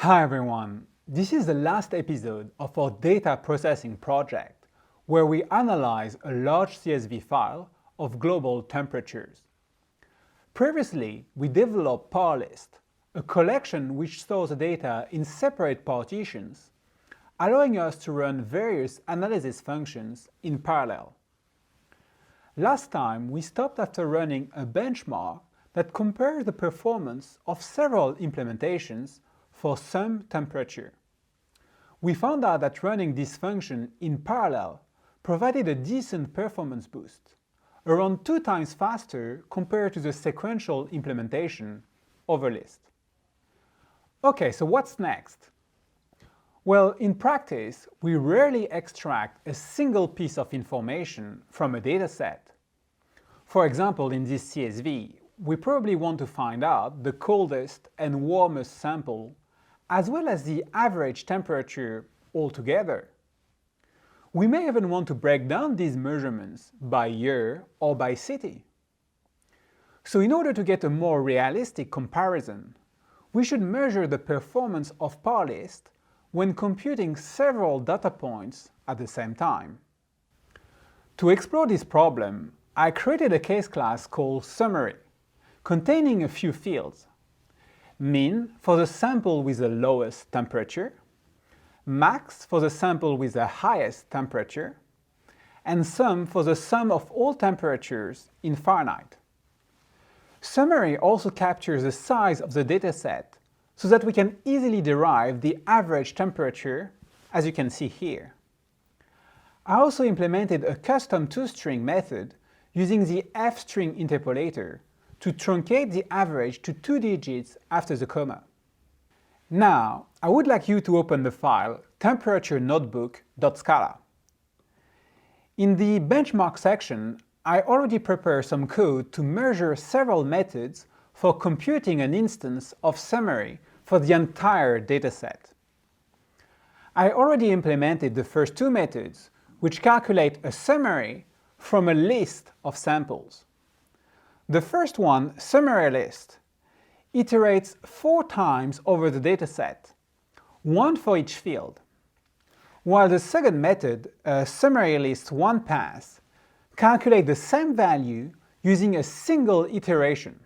Hi everyone, this is the last episode of our data processing project where we analyze a large CSV file of global temperatures. Previously, we developed PowerList, a collection which stores the data in separate partitions, allowing us to run various analysis functions in parallel. Last time, we stopped after running a benchmark that compares the performance of several implementations for some temperature. We found out that running this function in parallel provided a decent performance boost, around 2 times faster compared to the sequential implementation of a list. Okay, so what's next? Well, in practice, we rarely extract a single piece of information from a dataset. For example, in this CSV, we probably want to find out the coldest and warmest sample, as well as the average temperature altogether. We may even want to break down these measurements by year or by city. So in order to get a more realistic comparison, we should measure the performance of PowerList when computing several data points at the same time. To explore this problem, I created a case class called Summary, containing a few fields: min for the sample with the lowest temperature, max for the sample with the highest temperature, and sum for the sum of all temperatures in Fahrenheit. Summary also captures the size of the dataset so that we can easily derive the average temperature, as you can see here. I also implemented a custom toString method using the fstring interpolator to truncate the average to 2 digits after the comma. Now, I would like you to open the file temperaturenotebook.scala. In the benchmark section, I already prepared some code to measure several methods for computing an instance of summary for the entire dataset. I already implemented the first 2 methods, which calculate a summary from a list of samples. The first one, SummaryList, iterates 4 times over the dataset, 1 for each field, while the second method, SummaryList1Pass, calculates the same value using a single iteration.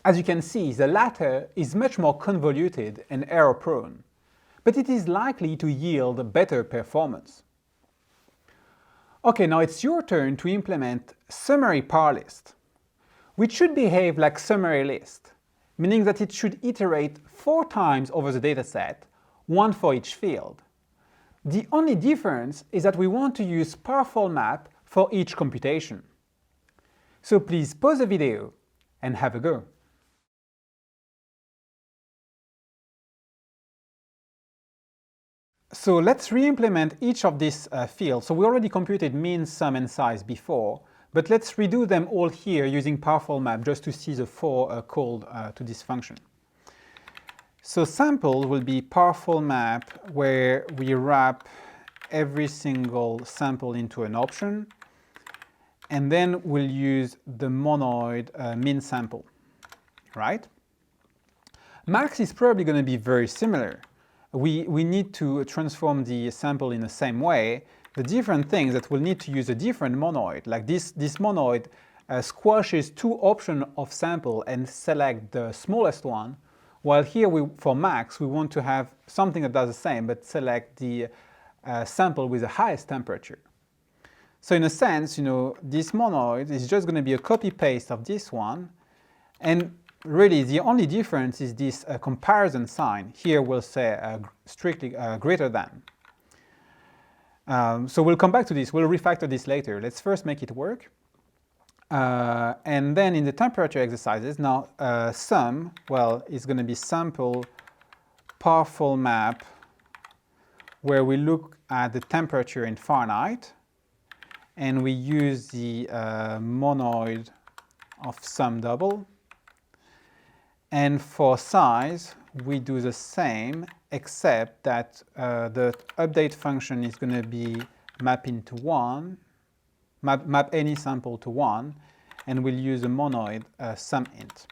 As you can see, the latter is much more convoluted and error-prone, but it is likely to yield better performance. Okay, now it's your turn to implement Summary PowerList, which should behave like SummaryList, meaning that it should iterate 4 times over the dataset, 1 for each field. The only difference is that we want to use powerful map for each computation. So please pause the video and have a go. So let's re-implement each of these fields. So we already computed min, sum, and size before, but let's redo them all here using powerful map just to see the 4 called to this function. So sample will be powerful map where we wrap every single sample into an option, and then we'll use the monoid min sample, right? Max is probably going to be very similar. We need to transform the sample in the same way. The different thing is that we'll need to use a different monoid. Like this monoid squashes 2 options of sample and select the smallest one, while here for max we want to have something that does the same but select the sample with the highest temperature. So in a sense, this monoid is just going to be a copy-paste of this one, and really the only difference is this comparison sign. Here we'll say strictly greater than. So we'll come back to this, we'll refactor this later. Let's first make it work. And then in the temperature exercises, now sum, well, is going to be sample powerful map where we look at the temperature in Fahrenheit, and we use the monoid of sum double. And for size, we do the same, except that the update function is going to be map into 1, map any sample to 1, and we'll use a monoid sum int.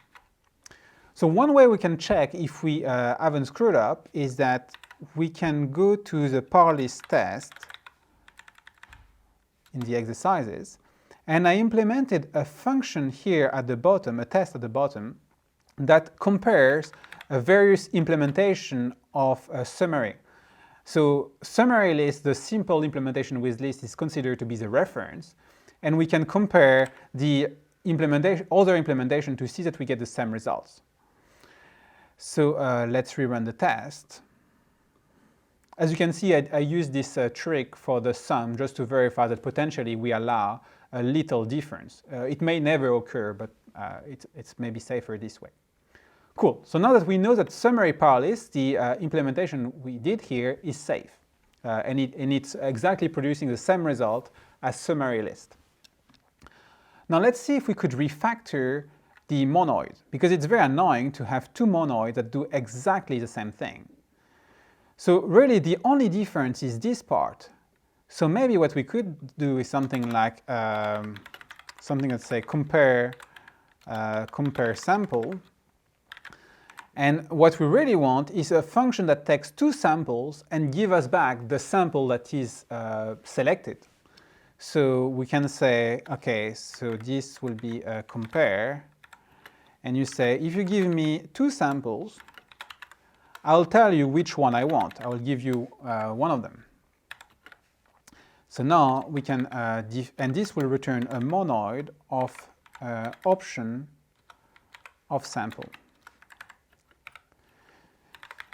So one way we can check if we haven't screwed up is that we can go to the parlist test in the exercises, and I implemented a function here at the bottom, a test at the bottom, that compares various implementation of a summary. So summary list, the simple implementation with list, is considered to be the reference, and we can compare the other implementation to see that we get the same results. So let's rerun the test. As you can see, I used this trick for the sum just to verify that potentially we allow a little difference. It may never occur, but it's maybe safer this way. Cool. So now that we know that summary parlist, the implementation we did here, is safe. And it's exactly producing the same result as summary list. Now let's see if we could refactor the monoid, because it's very annoying to have two monoids that do exactly the same thing. So really the only difference is this part. So maybe what we could do is something like, let's say compare sample. And what we really want is a function that takes two samples and give us back the sample that is selected. So we can say, okay, so this will be a compare, and you say, if you give me two samples, I'll tell you which one I want. I will give you one of them. So now we can, and this will return a monoid of option of sample.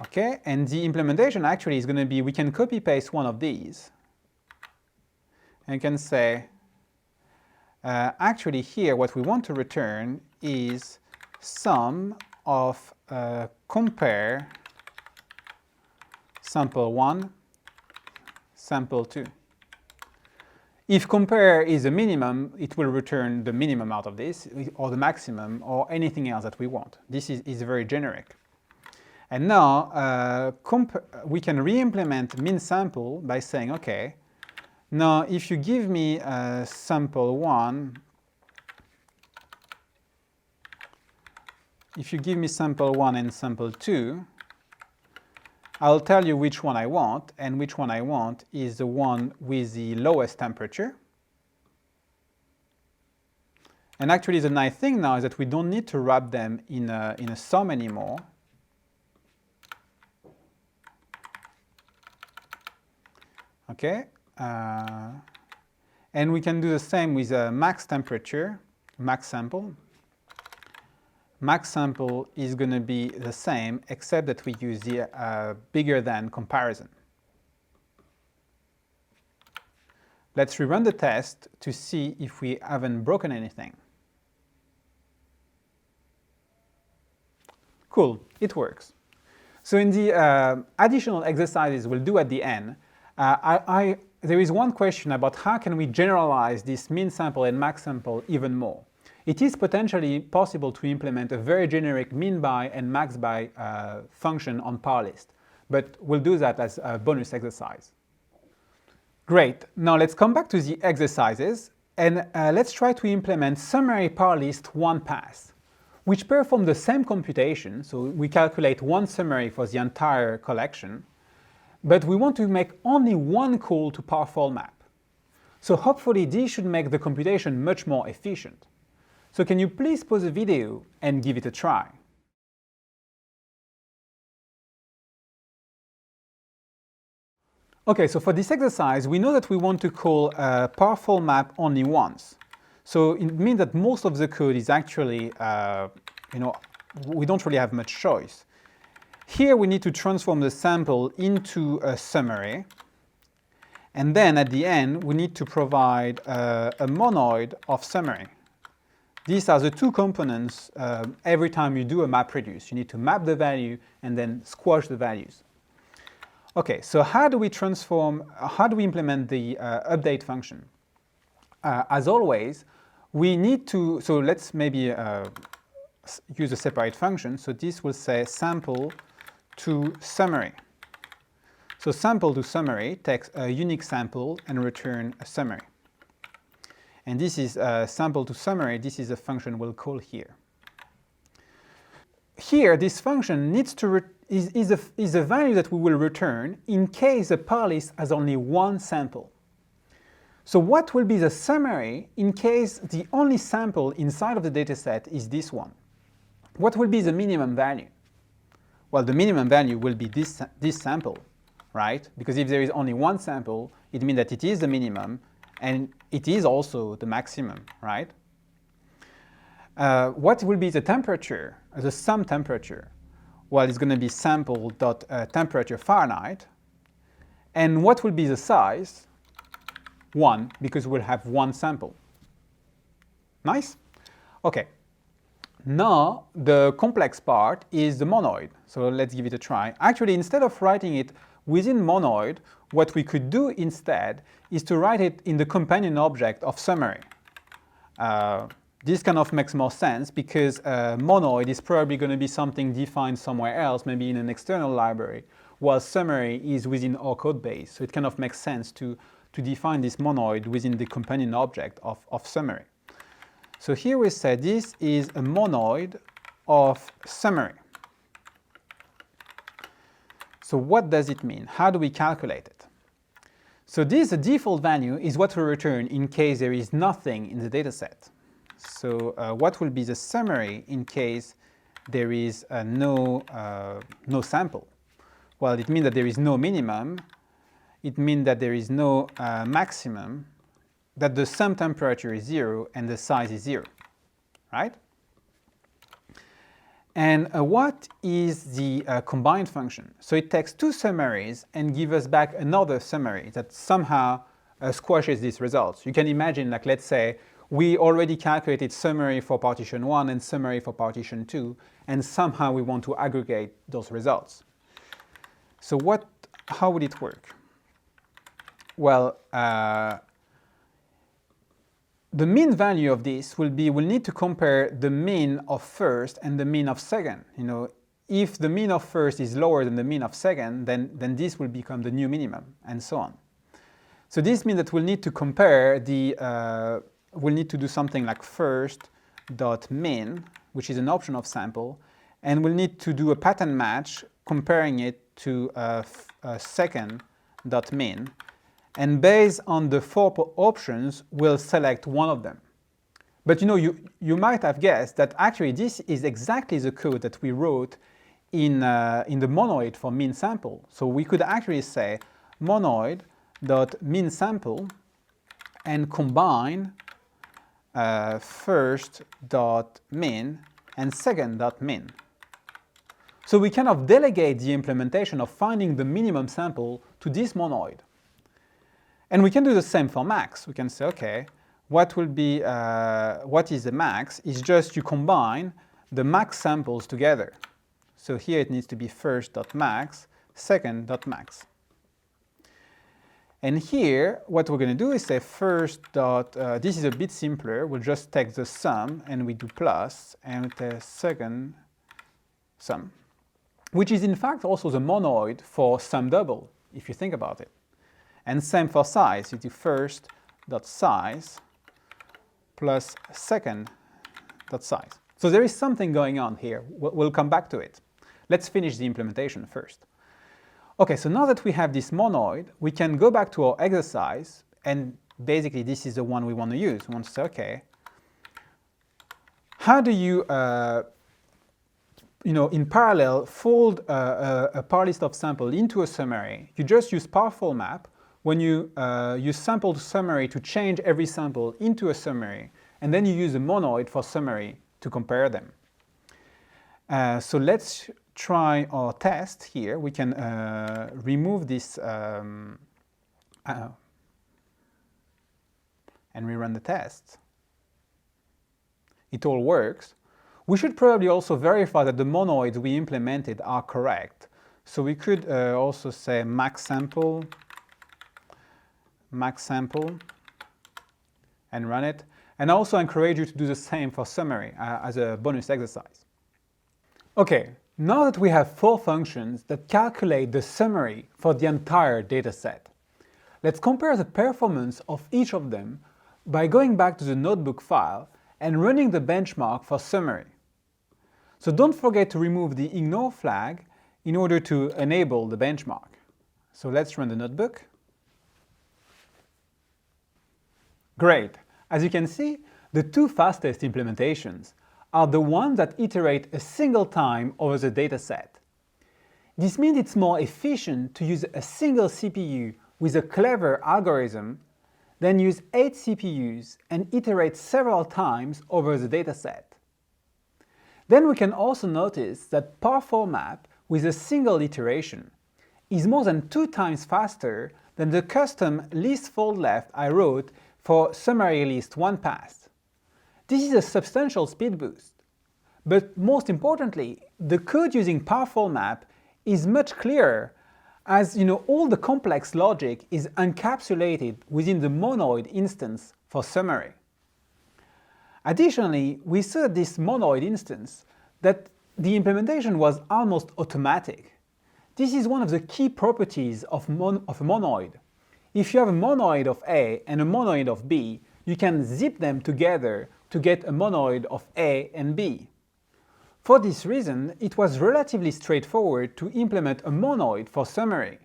Okay, and the implementation actually is going to be, we can copy paste one of these and can say, actually here what we want to return is sum of compare sample 1, sample 2. If compare is a minimum, it will return the minimum out of this, or the maximum, or anything else that we want. This is very generic. And now we can re-implement min sample by saying, okay, now if you give me sample 1, if you give me sample 1 and sample 2, I'll tell you which one I want, and which one I want is the one with the lowest temperature. And actually the nice thing now is that we don't need to wrap them in a sum anymore. Okay, and we can do the same with max temperature, max sample. Max sample is going to be the same, except that we use the bigger than comparison. Let's rerun the test to see if we haven't broken anything. Cool, it works. So in the additional exercises we'll do at the end, there is one question about how can we generalize this min sample and max sample even more. It is potentially possible to implement a very generic min by and max by function on parlist, but we'll do that as a bonus exercise. Great, now let's come back to the exercises, and let's try to implement summary parlist one pass, which perform the same computation. So we calculate one summary for the entire collection, but we want to make only one call to parfol map. So hopefully this should make the computation much more efficient. So can you please pause the video and give it a try? Okay, so for this exercise, we know that we want to call parfol map only once. So it means that most of the code is actually, we don't really have much choice. Here we need to transform the sample into a summary. And then at the end, we need to provide a monoid of summary. These are the two components every time you do a map reduce. You need to map the value and then squash the values. Okay, so how do we implement the update function? As always, we need to, so let's maybe use a separate function. So this will say sample to summary. So sample to summary takes a unique sample and return a summary. And this is sample to summary. This is a function we'll call here. here, this function needs to is a value that we will return in case the parlist has only one sample. So what will be the summary in case the only sample inside of the dataset is this one? What will be the minimum value? Well, the minimum value will be this sample, right? Because if there is only one sample, it means that it is the minimum and it is also the maximum, right? What will be the temperature, the sum temperature? Well, it's going to be sample.temperature Fahrenheit. And what will be the size? 1, because we'll have one sample. Nice? Okay. Now, the complex part is the monoid. So let's give it a try. Actually, instead of writing it within monoid, what we could do instead is to write it in the companion object of summary. This kind of makes more sense because monoid is probably going to be something defined somewhere else, maybe in an external library, while summary is within our code base. So it kind of makes sense to define this monoid within the companion object of summary. So here we say this is a monoid of summary. So what does it mean? How do we calculate it? So this default value is what we return in case there is nothing in the dataset. So what will be the summary in case there is no sample? Well, it means that there is no minimum. It means that there is no maximum, that the sum temperature is 0 and the size is 0, right? And what is the combined function? So it takes two summaries and gives us back another summary that somehow squashes these results. You can imagine, like, let's say we already calculated summary for partition 1 and summary for partition 2, and somehow we want to aggregate those results. So how would it work? Well, the mean value of this will be, we'll need to compare the mean of first and the mean of second. You know, if the mean of first is lower than the mean of second, then this will become the new minimum, and so on. So this means that we'll need to compare we'll need to do something like first.min, which is an option of sample, and we'll need to do a pattern match comparing it to second.min. And based on the 4 options, we'll select one of them. But you know, you might have guessed that actually this is exactly the code that we wrote in the monoid for min sample. So we could actually say monoid.min sample and combine first.min and second.min. So we kind of delegate the implementation of finding the minimum sample to this monoid. And we can do the same for max. We can say, okay, what is the max? It's just you combine the max samples together. So here it needs to be first.max, second.max. And here, what we're going to do is say this is a bit simpler. We'll just take the sum and we do plus, and we take second sum, which is in fact also the monoid for sum double, if you think about it. And same for size. You do first.size plus second.size. So there is something going on here. We'll come back to it. Let's finish the implementation first. Okay, so now that we have this monoid, we can go back to our exercise, and basically this is the one we want to use. We want to say, okay, how do you, in parallel, fold a parlist of sample into a summary? You just use parfol map when you use sample to summary to change every sample into a summary, and then you use a monoid for summary to compare them. So let's try our test here. We can remove this and rerun the test. It all works. We should probably also verify that the monoids we implemented are correct. So we could also say max sample, and run it. And I also encourage you to do the same for summary as a bonus exercise. Okay, now that we have 4 functions that calculate the summary for the entire dataset, let's compare the performance of each of them by going back to the notebook file and running the benchmark for summary. So don't forget to remove the ignore flag in order to enable the benchmark. So let's run the notebook. Great! As you can see, the two fastest implementations are the ones that iterate a single time over the dataset. This means it's more efficient to use a single CPU with a clever algorithm than use 8 CPUs and iterate several times over the dataset. Then we can also notice that par4 map with a single iteration is more than 2 times faster than the custom list fold left I wrote for summary list 1 pass. This is a substantial speed boost. But most importantly, the code using par4 map is much clearer, as all the complex logic is encapsulated within the monoid instance for summary. Additionally, we saw this monoid instance that the implementation was almost automatic. This is one of the key properties of a monoid. If you have a monoid of A and a monoid of B, you can zip them together to get a monoid of A and B. For this reason, it was relatively straightforward to implement a monoid for summary,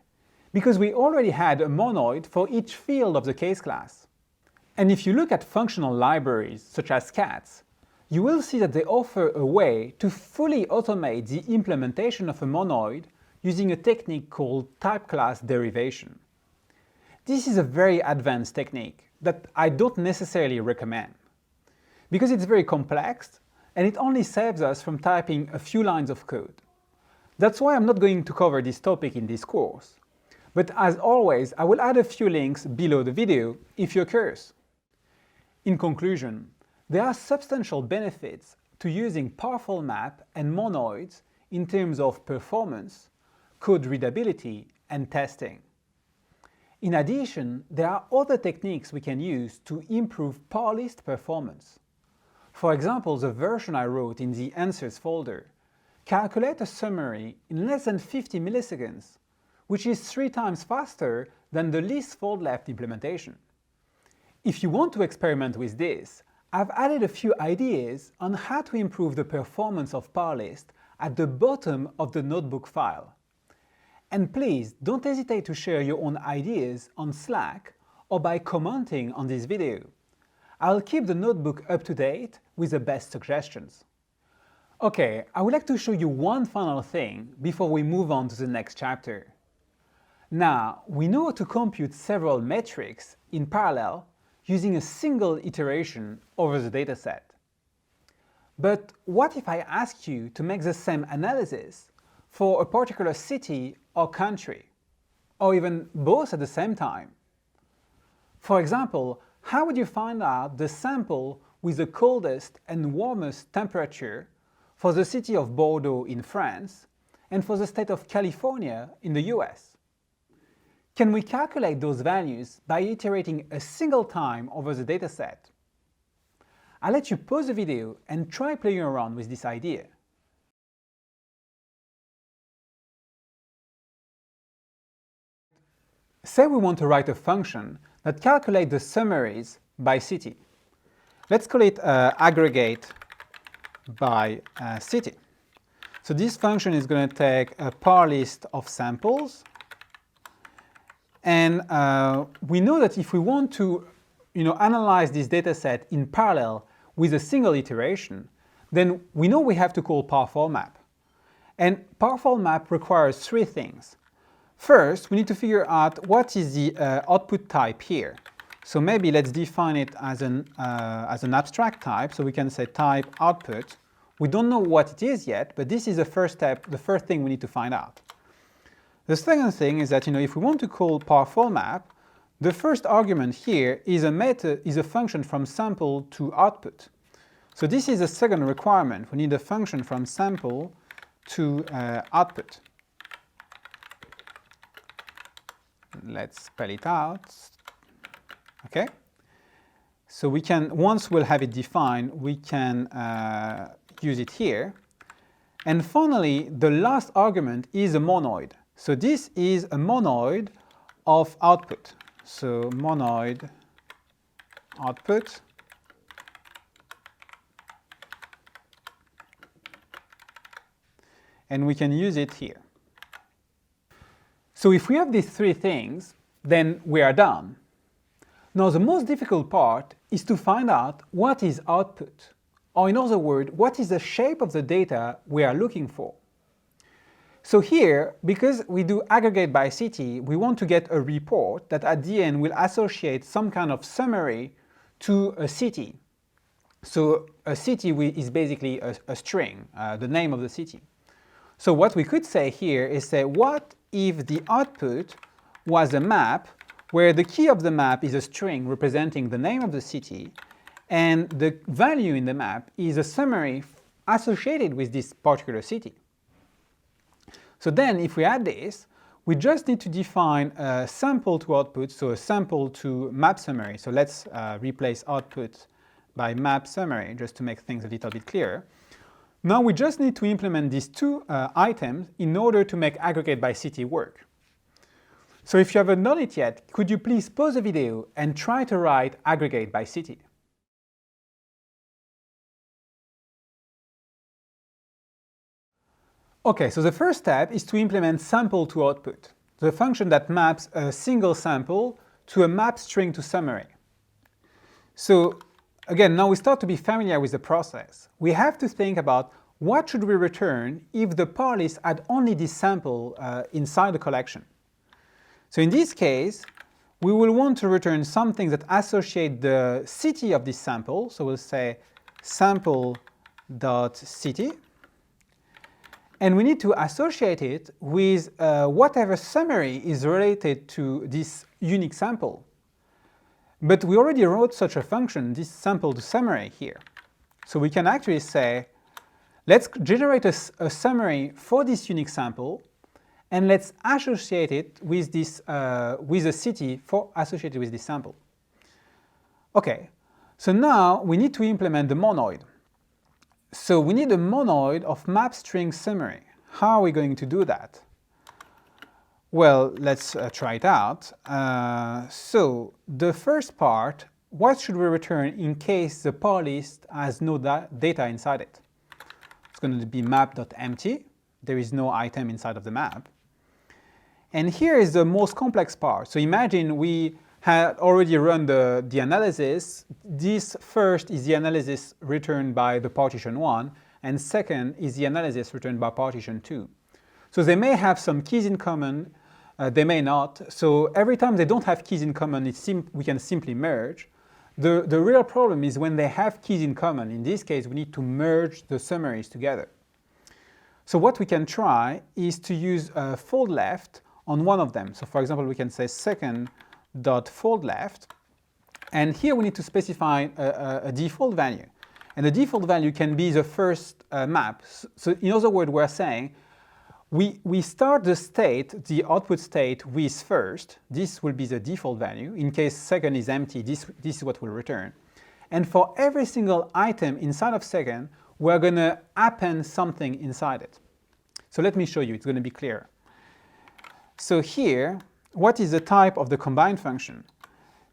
because we already had a monoid for each field of the case class. And if you look at functional libraries, such as cats, you will see that they offer a way to fully automate the implementation of a monoid using a technique called type class derivation. This is a very advanced technique that I don't necessarily recommend, because it's very complex and it only saves us from typing a few lines of code. That's why I'm not going to cover this topic in this course. But as always, I will add a few links below the video if you're curious. In conclusion, there are substantial benefits to using par4 map and monoids in terms of performance, code readability, and testing. In addition, there are other techniques we can use to improve par list performance. For example, the version I wrote in the answers folder calculates a summary in less than 50 milliseconds, which is 3 times faster than the list fold left implementation. If you want to experiment with this, I've added a few ideas on how to improve the performance of par list at the bottom of the notebook file. And please don't hesitate to share your own ideas on Slack or by commenting on this video. I'll keep the notebook up to date with the best suggestions. Okay, I would like to show you one final thing before we move on to the next chapter. Now, we know how to compute several metrics in parallel using a single iteration over the dataset. But what if I ask you to make the same analysis for a particular city or country, or even both at the same time? For example, how would you find out the sample with the coldest and warmest temperature for the city of Bordeaux in France and for the state of California in the US? Can we calculate those values by iterating a single time over the dataset? I'll let you pause the video and try playing around with this idea. Say we want to write a function that calculates the summaries by city. Let's call it aggregate by city. So this function is going to take a par list of samples, and we know that if we want to analyze this dataset in parallel with a single iteration, then we know we have to call par4 map. And par4 map requires 3 things. First, we need to figure out what is the output type here. So maybe let's define it as an abstract type, so we can say type output. We don't know what it is yet, but this is the first step, the first thing we need to find out. The second thing is that if we want to call par4 map, the first argument here is a function from sample to output. So this is the second requirement. We need a function from sample to output. Let's spell it out. Okay. So we can, once we'll have it defined, we can use it here. And finally, the last argument is a monoid. So this is a monoid of output. So monoid output. and we can use it here. So if we have these three things, then we are done. Now the most difficult part is to find out what is output, or in other words, what is the shape of the data we are looking for. So here, because we do aggregate by city, we want to get a report that at the end will associate some kind of summary to a city. So a city is basically a string, the name of the city. So what we could say here is say, what if the output was a map where the key of the map is a string representing the name of the city, and the value in the map is a summary associated with this particular city. So then if we add this, we just need to define a sample to output, so a sample to map summary. So let's replace output by map summary just to make things a little bit clearer. Now we just need to implement these two items in order to make aggregate by city work. So if you haven't done it yet, could you please pause the video and try to write aggregate by city? Okay, so the first step is to implement sample to output, the function that maps a single sample to a map string to summary. So again, now we start to be familiar with the process. We have to think about what should we return if the parlist had only this sample inside the collection. So in this case, we will want to return something that associates the city of this sample. So we'll say sample.city. And we need to associate it with whatever summary is related to this unique sample. But we already wrote such a function, this sample to summary here. So we can actually say, let's generate a summary for this unique sample, and let's associate it with this with a city associated with this sample. Okay, so now we need to implement the monoid. So we need a monoid of map string summary. How are we going to do that? Well, let's try it out. So the first part, what should we return in case the parlist has no data inside it? It's going to be map.empty. There is no item inside of the map. And here is the most complex part. So imagine we had already run the analysis. This first is the analysis returned by the partition 1, and second is the analysis returned by partition 2. So they may have some keys in common, they may not. So every time they don't have keys in common, we can simply merge. The real problem is when they have keys in common. In this case, we need to merge the summaries together. So what we can try is to use a fold left on one of them. So for example, we can say second.fold left, and here we need to specify a default value. And the default value can be the first map. So in other words, we're saying we start the state, the output state with first. This will be the default value. In case second is empty, this is what we'll return. And for every single item inside of second, we're going to append something inside it. So let me show you, it's going to be clear. So here, what is the type of the combine function?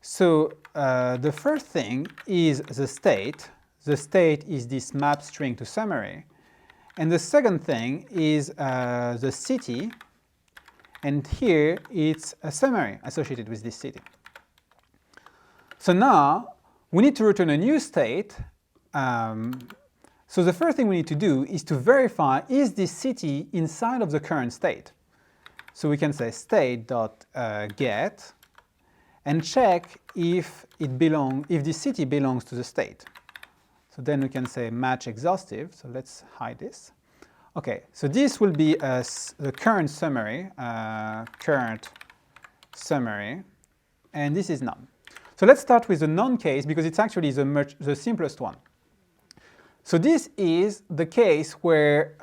So the first thing is the state. The state is this map string to summary. And the second thing is the city. And here it's a summary associated with this city. So now we need to return a new state. So the first thing we need to do is to verify, is this city inside of the current state? So we can say state.get and check if this city belongs to the state. So then we can say match exhaustive. So let's hide this. Okay, so this will be the current summary, and this is none. So let's start with the none case because it's actually the simplest one. So this is the case where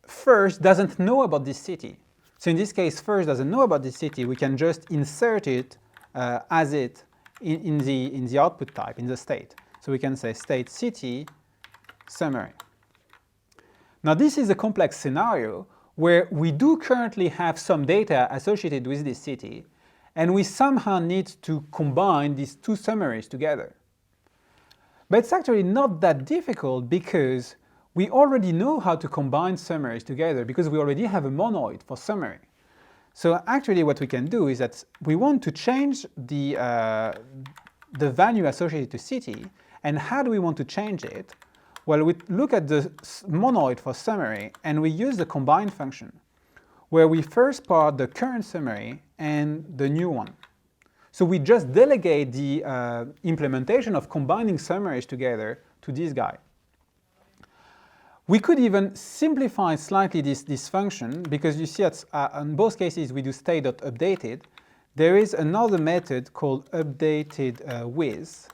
first doesn't know about this city. So in this case, first doesn't know about this city. We can just insert it as it in the output type, in the state. So we can say state city summary. Now this is a complex scenario where we do currently have some data associated with this city, and we somehow need to combine these two summaries together. But it's actually not that difficult because we already know how to combine summaries together because we already have a monoid for summary. So actually what we can do is that we want to change the value associated to city. And how do we want to change it? Well, we look at the monoid for summary and we use the combine function, where we first part the current summary and the new one. So we just delegate the implementation of combining summaries together to this guy. We could even simplify slightly this function, because you see that in both cases we do state.updated. There is another method called updated_with,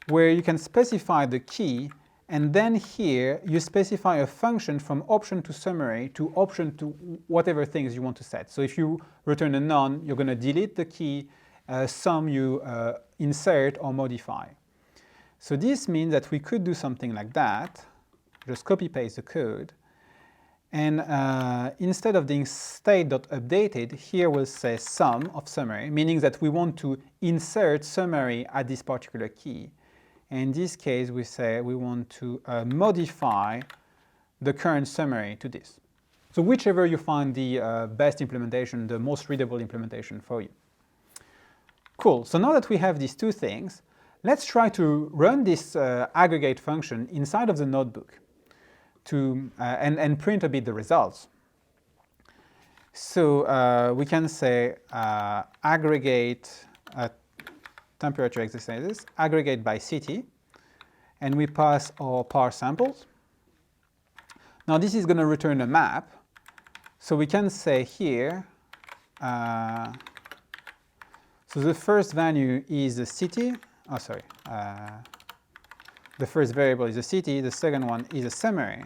where you can specify the key, and then here you specify a function from option to summary to option to whatever things you want to set. So if you return a none, you're going to delete the key, some you insert or modify. So this means that we could do something like that. Just copy-paste the code, and instead of doing state.updated, here we'll say sum of summary, meaning that we want to insert summary at this particular key. In this case, we say we want to modify the current summary to this. So whichever you find the best implementation, the most readable implementation for you. Cool, so now that we have these two things, let's try to run this aggregate function inside of the notebook and print a bit the results. So we can say aggregate temperature exercises, aggregate by city, and we pass our par samples. Now this is going to return a map, so we can say here, so the first value is the city, the first variable is the city, the second one is a summary,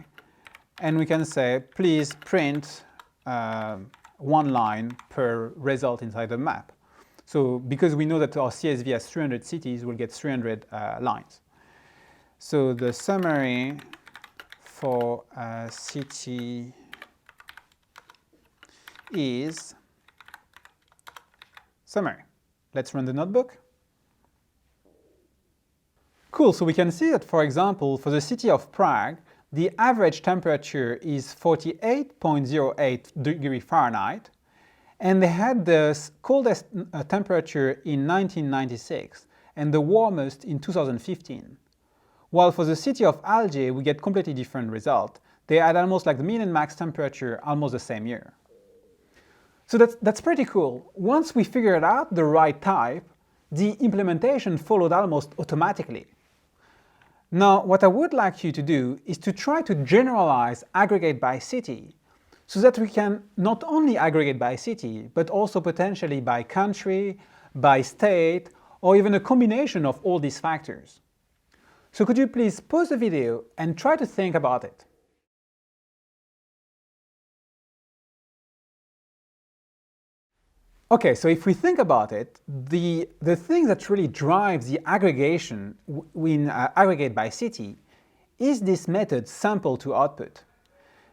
and we can say please print one line per result inside the map. So because we know that our CSV has 300 cities, we'll get 300 lines. So the summary for city is summary. Let's run the notebook. Cool, so we can see that, for example, for the city of Prague, the average temperature is 48.08 degrees Fahrenheit, and they had the coldest temperature in 1996 and the warmest in 2015. While for the city of Alger, we get completely different result. They had almost like the mean and max temperature almost the same year. So that's pretty cool. Once we figured out the right type, the implementation followed almost automatically. Now, what I would like you to do is to try to generalize aggregate by city, so that we can not only aggregate by city, but also potentially by country, by state, or even a combination of all these factors. So could you please pause the video and try to think about it? Okay, so if we think about it, the thing that really drives the aggregation in aggregate by city is this method sample to output.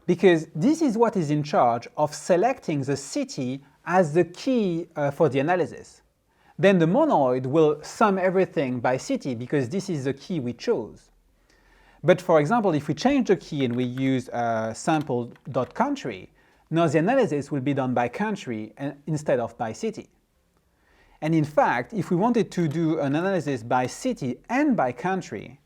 Because this is what is in charge of selecting the city as the key for the analysis. Then the monoid will sum everything by city because this is the key we chose. But for example, if we change the key and we use sample.country, now the analysis will be done by country instead of by city. And in fact, if we wanted to do an analysis by city and by country,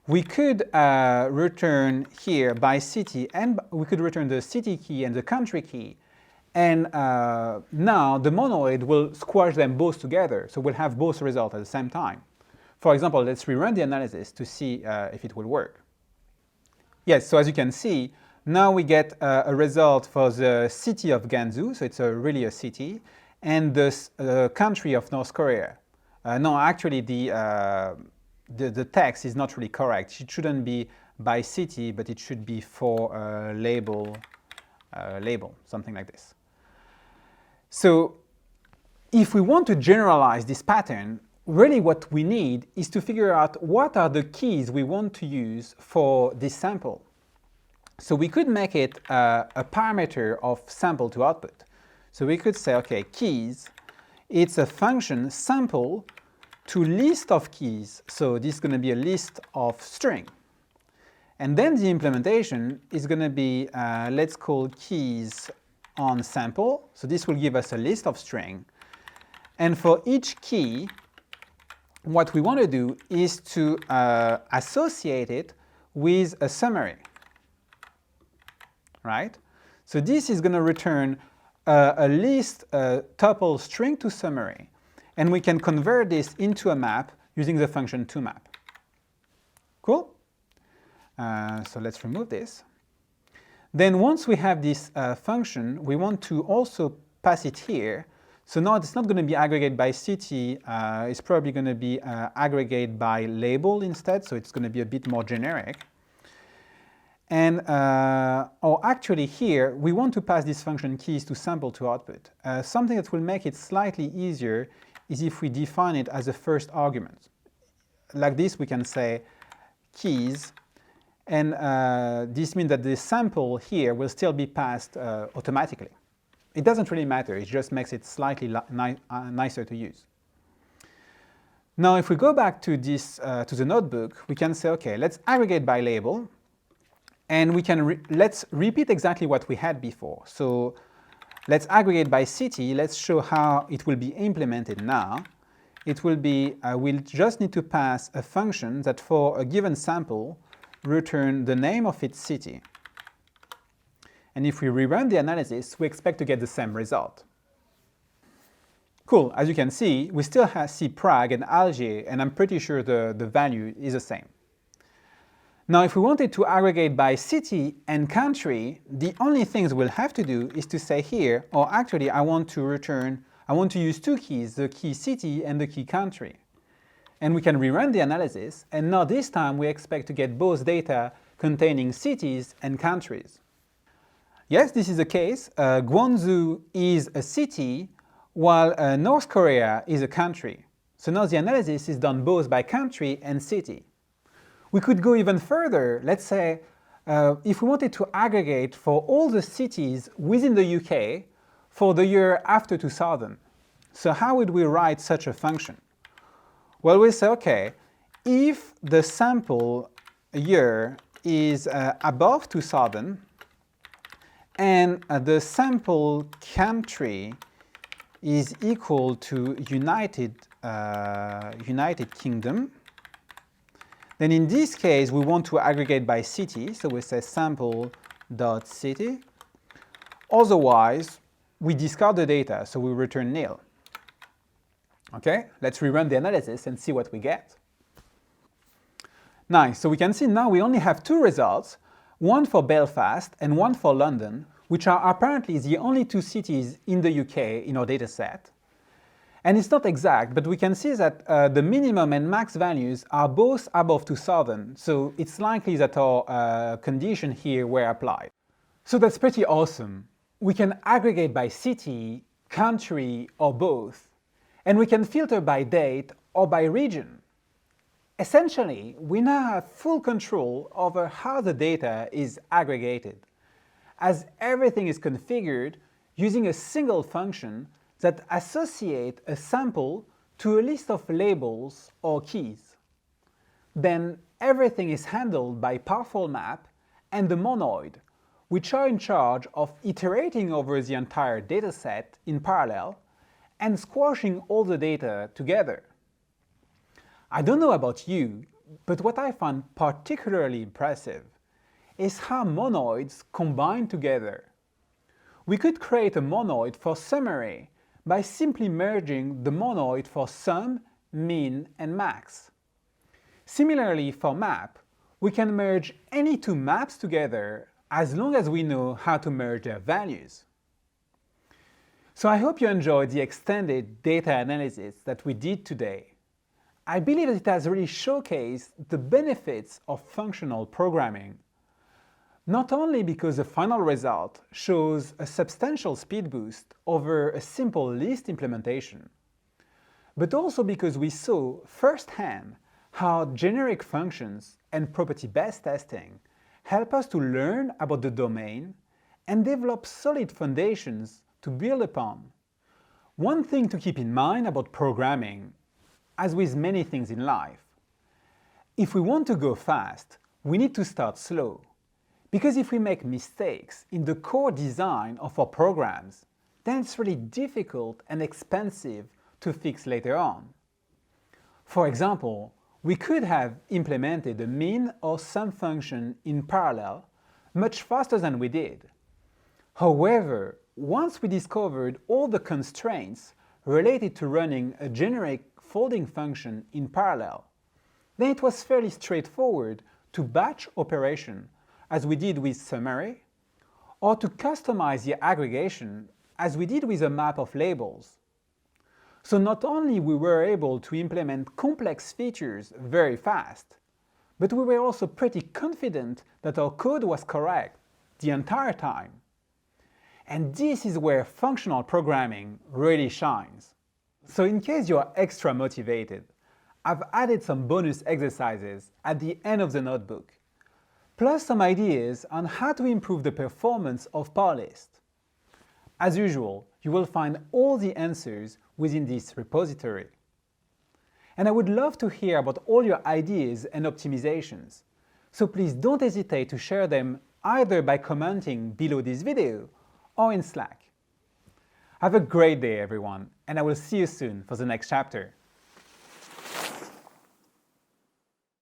we could return here by city, and we could return the city key and the country key. And now the monoid will squash them both together, so we'll have both results at the same time. For example, let's rerun the analysis to see if it will work. Yes, so as you can see, now we get a result for the city of Gansu, so it's really a city, and the country of North Korea. No, actually the text is not really correct. It shouldn't be by city, but it should be for label, something like this. So if we want to generalize this pattern, really what we need is to figure out what are the keys we want to use for this sample. So we could make it a parameter of sample to output. So we could say, okay, keys, it's a function sample to list of keys. So this is going to be a list of string. And then the implementation is going to be, let's call keys on sample. So this will give us a list of string. And for each key, what we want to do is to associate it with a summary, right? So this is going to return a list tuple string to summary. And we can convert this into a map using the function toMap. Cool? So let's remove this. Then once we have this function, we want to also pass it here. So now it's not going to be aggregate by city, it's probably going to be aggregate by label instead, so it's going to be a bit more generic. And, or actually here, we want to pass this function keys to sample to output. Something that will make it slightly easier is if we define it as a first argument. Like this, we can say keys, and this means that the sample here will still be passed automatically. It doesn't really matter, it just makes it slightly nicer to use. Now if we go back to this, to the notebook, we can say, okay, let's aggregate by label, and we can let's repeat exactly what we had before. So let's aggregate by city, let's show how it will be implemented now. It will be, we'll just need to pass a function that for a given sample, return the name of its city. And if we rerun the analysis, we expect to get the same result. Cool, as you can see, we still see Prague and Alger, and I'm pretty sure the value is the same. Now, if we wanted to aggregate by city and country, the only things we'll have to do is to say here, or actually I want to use two keys, the key city and the key country. And we can rerun the analysis, and now this time we expect to get both data containing cities and countries. Yes, this is the case. Gwangju is a city, while North Korea is a country. So now the analysis is done both by country and city. We could go even further. Let's say if we wanted to aggregate for all the cities within the UK for the year after 2000. So how would we write such a function? Well, we say, okay, if the sample year is above 2000, and the sample country is equal to United Kingdom, then in this case we want to aggregate by city, so we say sample.city. Otherwise, we discard the data, so we return nil. Okay, let's rerun the analysis and see what we get. Nice, so we can see now we only have two results, one for Belfast and one for London, which are apparently the only two cities in the UK in our data set. And it's not exact, but we can see that the minimum and max values are both above 2000, so it's likely that our condition here were applied. So that's pretty awesome. We can aggregate by city, country, or both, and we can filter by date or by region. Essentially, we now have full control over how the data is aggregated, as everything is configured using a single function that associates a sample to a list of labels or keys. Then everything is handled by powerful map and the monoid, which are in charge of iterating over the entire dataset in parallel and squashing all the data together. I don't know about you, but what I find particularly impressive is how monoids combine together. We could create a monoid for summary by simply merging the monoid for sum, min, and max. Similarly, for map, we can merge any two maps together as long as we know how to merge their values. So I hope you enjoyed the extended data analysis that we did today. I believe that it has really showcased the benefits of functional programming, not only because the final result shows a substantial speed boost over a simple list implementation, but also because we saw firsthand how generic functions and property-based testing help us to learn about the domain and develop solid foundations to build upon. One thing to keep in mind about programming, as with many things in life, if we want to go fast, we need to start slow. Because if we make mistakes in the core design of our programs, then it's really difficult and expensive to fix later on. For example, we could have implemented a min or sum function in parallel much faster than we did. However, once we discovered all the constraints related to running a generic folding function in parallel, then it was fairly straightforward to batch operation, as we did with summary, or to customize the aggregation, as we did with a map of labels. So not only we were able to implement complex features very fast, but we were also pretty confident that our code was correct the entire time. And this is where functional programming really shines. So in case you are extra motivated, I've added some bonus exercises at the end of the notebook, plus some ideas on how to improve the performance of PowerList. As usual, you will find all the answers within this repository. And I would love to hear about all your ideas and optimizations, so please don't hesitate to share them either by commenting below this video or in Slack. Have a great day, everyone, and I will see you soon for the next chapter.